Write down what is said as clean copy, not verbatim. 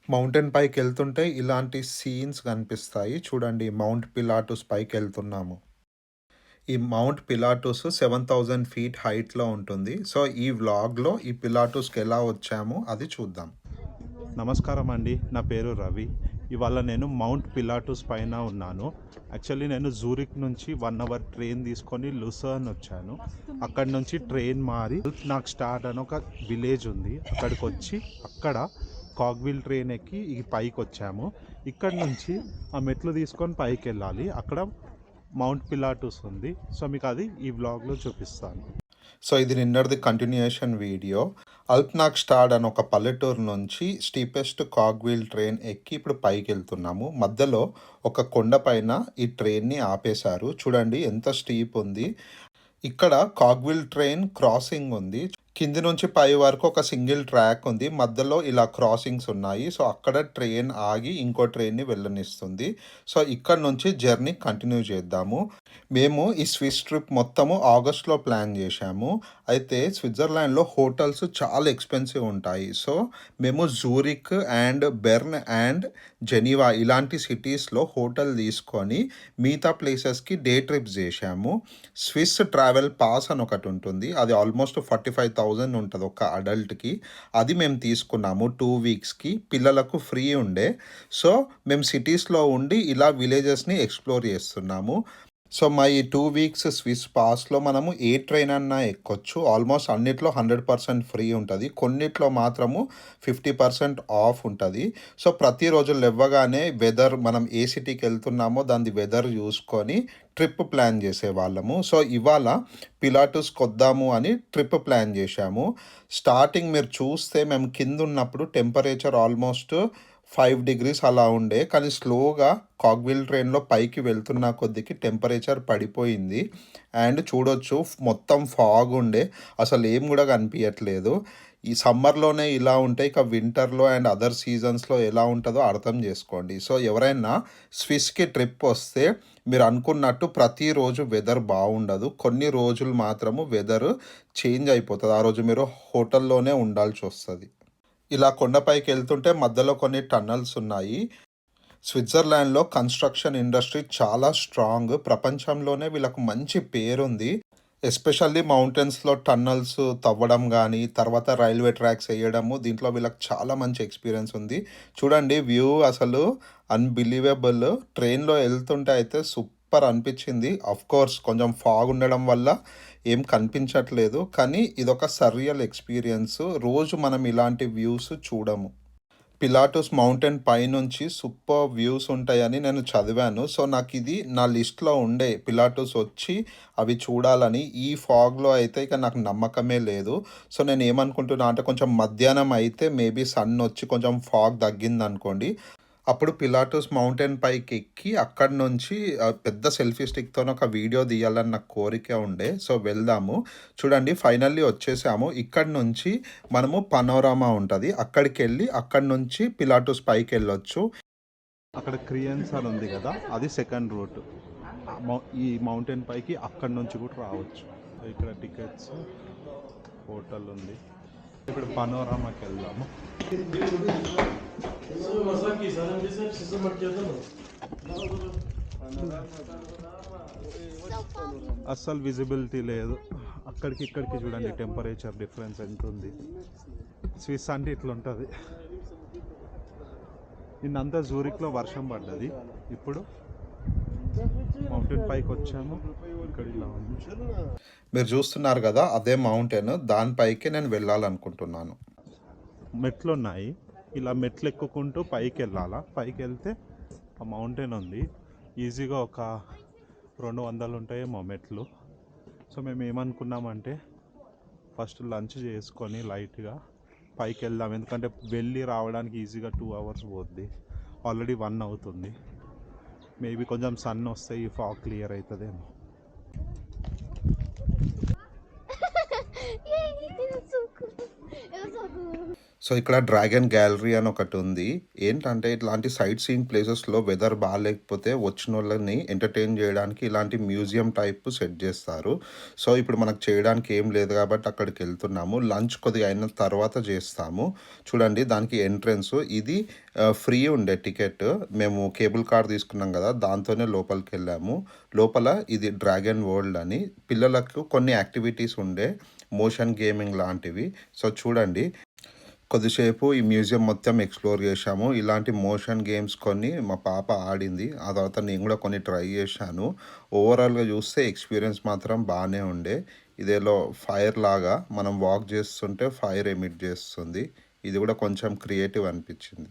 Mountain పైకెళ్తుంటే ఇలాంటి scenes కనిపిస్తాయి. చూడండి, మౌంట్ పిలాటుస్ పైకెళ్తున్నాము. ఈ మౌంట్ పిలాటుస్ 7000 ఫీట్ హైట్‌లో ఉంటుంది. సో, ఈ వ్లాగ్‌లో ఈ పిలాటుస్‌కెలా వచ్చామో అది చూద్దాం. నమస్కారం అండి. నా పేరు రవి. ఇవాళ నేను మౌంట్ పిలాటుస్ పైన ఉన్నాను. యాక్చువల్లీ నేను జూరిక్ నుంచి 1 అవర్ ట్రైన్ తీసుకొని లుసర్న్ వచ్చాను. అక్కడి నుంచి ట్రైన్ మారి నాకు స్టార్ట్ అని ఒక విలేజ్ ఉంది. అక్కడికి వచ్చి అక్కడ కాగ్విల్ ట్రైన్ ఎక్కి ఈ పైకి వచ్చాము. ఇక్కడ నుంచి ఆ మెట్లు తీసుకొని పైకి వెళ్ళాలి. అక్కడ మౌంట్ పిలాటుస్ ఉంది. సో మీకు అది ఈ వ్లాగ్లో చూపిస్తాను. సో, ఇది నిన్నటిది కంటిన్యూయేషన్ వీడియో. అల్ప్నాగ్‌స్టాడ్ అని ఒక పల్లెటూరు నుంచి స్టీపెస్ట్ కాగ్‌వీల్ ట్రైన్ ఎక్కి ఇప్పుడు పైకెళ్తున్నాము. మధ్యలో ఒక కొండ పైన ఈ ట్రైన్‌ని ఆపేశారు. చూడండి ఎంత స్టీప్ ఉంది. ఇక్కడ కాగ్‌వీల్ ట్రైన్ క్రాసింగ్ ఉంది. కింది నుంచి పై వరకు ఒక సింగిల్ ట్రాక్ ఉంది. మధ్యలో ఇలా క్రాసింగ్స్ ఉన్నాయి. సో, అక్కడ ట్రైన్ ఆగి ఇంకో ట్రైన్‌ని వెళ్ళనిస్తుంది. సో, ఇక్కడ నుంచి జర్నీ కంటిన్యూ చేద్దాము. మేము ఈ స్విస్ ట్రిప్ మొత్తము ఆగస్ట్‌లో ప్లాన్ చేశాము. అయితే స్విట్జర్లాండ్‌లో హోటల్స్ చాలా ఎక్స్‌పెన్సివ్ ఉంటాయి. సో, మేము Zurich and Bern and Geneva ఇలాంటి సిటీస్‌లో హోటల్ తీసుకొని మిగతా ప్లేసెస్‌కి డే ట్రిప్స్ చేశాము. స్విస్ ట్రావెల్ పాస్ అని ఒకటి ఉంటుంది. అది ఆల్మోస్ట్ 45,000 ఉంటుంది ఒక అడల్ట్‌కి. అది మేము తీసుకున్నాము 2 వీక్స్‌కి. పిల్లలకు ఫ్రీ ఉండే. సో, మేము సిటీస్‌లో ఉండి ఇలా విలేజెస్‌ని ఎక్స్‌ప్లోర్ చేస్తున్నాము. సో, మా ఈ 2 వీక్స్ స్విస్ పాస్‌లో మనము ఏ ట్రైన్ అన్నా ఎక్కొచ్చు. ఆల్మోస్ట్ అన్నిట్లో 100% ఫ్రీ ఉంటది. కొన్నిట్లో మాత్రము 50% ఆఫ్ ఉంటది. సో, ప్రతిరోజు లెవ్వగానే వెదర్ మనం ఏ సిటీకెళ్తున్నామో దానిది వెదర్ చూసుకొని ట్రిప్ ప్లాన్ చేసేవాళ్ళము. సో, ఇవాళ పిలాటుస్‌కొద్దాము అని ట్రిప్ ప్లాన్ చేశాము. స్టార్టింగ్ మీరు చూస్తే మేము కిందున్నప్పుడు టెంపరేచర్ ఆల్మోస్ట్ 5 డిగ్రీస్ అలా ఉండే. కానీ స్లోగా కాగ్విల్ ట్రైన్‌లో పైకి వెళ్తున్న కొద్దికి టెంపరేచర్ పడిపోయింది. అండ్ చూడొచ్చు మొత్తం ఫాగ్ ఉండే. అసలు ఏం కూడా కనిపియట్లేదు. ఈ సమ్మర్‌లోనే ఇలా ఉంటే ఇక వింటర్‌లో అండ్ అదర్ సీజన్స్‌లో ఎలా ఉంటదో అర్థం చేసుకోండి. సో, ఎవరైనా స్విస్‌కి ట్రిప్ వస్తే మీరు అనుకున్నట్టు ప్రతిరోజు వెదర్ బాగుండదు. కొన్ని రోజులు మాత్రము వెదర్ చేంజ్ అయిపోతది. ఆ రోజు మీరు హోటల్‌లోనే ఉండాల్సొస్తది. ఇలా కొండపైకి వెళ్తుంటే మధ్యలో కొన్ని టన్నల్స్ ఉన్నాయి. స్విట్జర్లాండ్‌లో కన్‌స్ట్రక్షన్ ఇండస్ట్రీ చాలా స్ట్రాంగ్. ప్రపంచంలోనే వీళ్ళకు మంచి పేరుంది. ఎస్పెషల్లీ మౌంటైన్స్‌లో టన్నల్స్ తవ్వడం గానీ, తర్వాత రైల్వే ట్రాక్స్ ఎయడము, దీంట్లో వీళ్ళకి చాలా మంచి ఎక్స్‌పీరియన్స్ ఉంది. చూడండి వ్యూ అసలు అన్‌బిలీవబుల్. ట్రైన్‌లో ఎళ్తుంటే అయితే సూపర్ అనిపిచ్చింది. ఆఫ్‌కోర్స్ కొంచెం ఫాగ్ ఉండడం వల్ల ఏం కనిపించట్లేదు. కానీ ఇదొక సర్రియల్ ఎక్స్‌పీరియన్స్. రోజు మనం ఇలాంటి వ్యూస్ చూడము. పిలాటుస్ మౌంటైన్ పైనుంచి సూపర్ వ్యూస్ ఉంటాయని నేను చదివాను. సో, నాకిది నా లిస్ట్‌లో ఉండే పిలాటుస్ వచ్చి అవి చూడాలని. ఈ ఫాగ్‌లో అయితే ఇక నాకు నమ్మకమే లేదు. సో, నేనేమనుకుంటున్నా అంటే కొంచెం మధ్యాహ్నం అయితే మేబీ సన్ వచ్చి కొంచెం ఫాగ్ తగ్గిందనుకోండి. అప్పుడు పిలాటుస్ మౌంటైన్ పైకెక్కి అక్కడి నుంచి పెద్ద సెల్ఫీ స్టిక్‌తోని ఒక వీడియో తీయాలని నాకు కోరిక ఉండే. సో, వెళ్దాము. చూడండి ఫైనల్లీ వచ్చేసాము. ఇక్కడి నుంచి మనము పనోరామా ఉంటది. అక్కడికెళ్ళి అక్కడి నుంచి పిలాటుస్ పైకెళ్ళొచ్చు. అక్కడ క్రియాన్స్ అని ఉంది కదా, అది సెకండ్ రూట్. ఈ మౌంటైన్ పైకి అక్కడి నుంచి కూడా రావచ్చు. ఇక్కడ టికెట్స్, హోటల్ ఉంది. ఇప్పుడు పనోరామాకి వెళ్దాము. అస్సలు విజిబిలిటీ లేదు. అక్కడికి ఇక్కడికి చూడండి టెంపరేచర్ డిఫరెన్స్ ఎంత ఉంది. స్విస్ అంటే ఇట్లా ఉంటుంది. నిన్నంతా జూరిక్లో వర్షం పడ్డది. ఇప్పుడు మౌంటైన్ పైకి వచ్చాము. ఇక్కడ ఇలా ఉంది. మీరు చూస్తున్నారు కదా! అదే మౌంటైన్. దానిపైకి నేను వెళ్ళాలనుకుంటున్నాను. మెట్లు ఉన్నాయి. ఇలా మెట్లు ఎక్కుకుంటూ పైకి వెళ్ళాలా. పైకి వెళ్తే ఆ మౌంటైన్ ఉంది. ఈజీగా ఒక 200 ఉంటాయేమో మెట్లు. సో మేము ఏమనుకున్నామంటే ఫస్ట్ లంచ్ చేసుకొని లైట్గా పైకి వెళ్దాం. ఎందుకంటే వెళ్ళి రావడానికి ఈజీగా 2 అవర్స్ పోద్ది. ఆల్రెడీ 1 అవుతుంది. మేబీ కొంచెం సన్ వస్తే ఈ ఫాగ్ క్లియర్ అవుతుందేమో. సో, ఇక్కడ డ్రాగన్ గ్యాలరీ అని ఒకటుంది. ఏంటంటే ఇట్లాంటి సైట్ సీయింగ్ ప్లేసెస్‌లో వెదర్ బాలేకపోతే వచ్చినోళ్ళని ఎంటర్‌టైన్ జేయడానికి ఇలాంటి మ్యూజియం టైప్ సెట్ జేస్తారు. సో, ఇప్పుడు మనకు చేయడానికి ఏం లేదు గాబట్టి అక్కడికెళ్తున్నాము. లంచ్ కొద్దిగా అయిన తర్వాత జేస్తాము. చూడండి దానికి ఎంట్రన్స్ ఇది ఫ్రీ ఉండే టికెట్. మేము కేబుల్ కార్ తీసుకున్నాం గదా! దాంతోనే లోపలికెళ్ళాము. లోపల ఇది డ్రాగన్ వరల్డ్ అని పిల్లలకు కొన్ని యాక్టివిటీస్ ఉండే. మోషన్ గేమింగ్ లాంటివి. సో, చూడండి కొద్దిసేపు ఈ మ్యూజియం మొత్తం ఎక్స్‌ప్లోర్ చేశాము. ఇలాంటి మోషన్ గేమ్స్ కొన్ని మా పాప ఆడింది. ఆ తర్వాత నేను గూడా కొన్ని ట్రై చేశాను. ఓవరాల్‌గా చూస్తే ఎక్స్‌పీరియన్స్ మాత్రం బానే ఉండే. ఇదేదో ఫైర్ లాగా మనం వాక్ చేస్తుంటే ఫైర్ ఎమిట్ చేస్తుంది. ఇది గూడా కొంచెం క్రియేటివ్ అనిపిచ్చింది.